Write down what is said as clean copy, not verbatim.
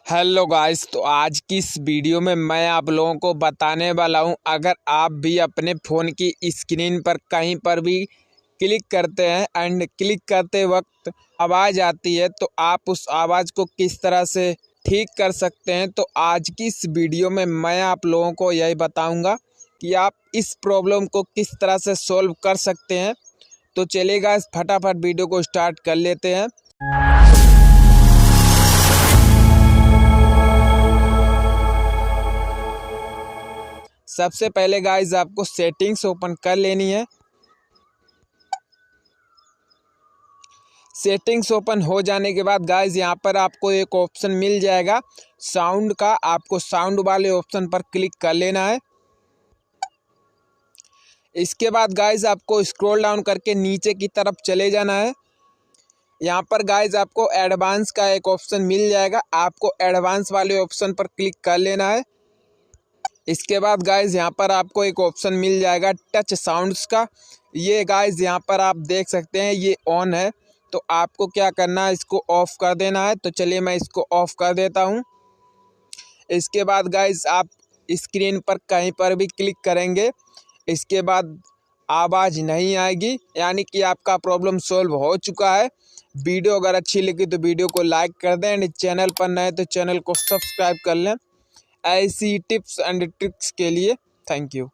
Hello guys, तो आज की इस वीडियो में मैं आप लोगों को बताने वाला हूं, अगर आप भी अपने फ़ोन की स्क्रीन पर कहीं पर भी क्लिक करते हैं एंड क्लिक करते वक्त आवाज़ आती है तो आप उस आवाज़ को किस तरह से ठीक कर सकते हैं। तो आज की इस वीडियो में मैं आप लोगों को यही बताऊंगा कि आप इस प्रॉब्लम को किस तरह से सॉल्व कर सकते हैं। तो चलिए गाइस, फटाफट वीडियो को स्टार्ट कर लेते हैं। सबसे पहले गाइस आपको सेटिंग्स ओपन कर लेनी है। सेटिंग्स ओपन हो जाने के बाद गाइस यहाँ पर आपको एक ऑप्शन मिल जाएगा साउंड का। आपको साउंड वाले ऑप्शन पर क्लिक कर लेना है। इसके बाद गाइस आपको स्क्रॉल डाउन करके नीचे की तरफ चले जाना है। यहाँ पर गाइस आपको एडवांस का एक ऑप्शन मिल जाएगा। आपको एडवांस वाले ऑप्शन पर क्लिक कर लेना है। इसके बाद गाइस यहाँ पर आपको एक ऑप्शन मिल जाएगा टच साउंड्स का। ये गाइस यहाँ पर आप देख सकते हैं ये ऑन है, तो आपको क्या करना है, इसको ऑफ कर देना है। तो चलिए मैं इसको ऑफ कर देता हूँ। इसके बाद गाइस आप स्क्रीन पर कहीं पर भी क्लिक करेंगे, इसके बाद आवाज़ नहीं आएगी, यानी कि आपका प्रॉब्लम सॉल्व हो चुका है। वीडियो अगर अच्छी लगी तो वीडियो को लाइक कर दें एंड चैनल पर नए तो चैनल को सब्सक्राइब कर लें ऐसी टिप्स एंड ट्रिक्स के लिए। Thank you.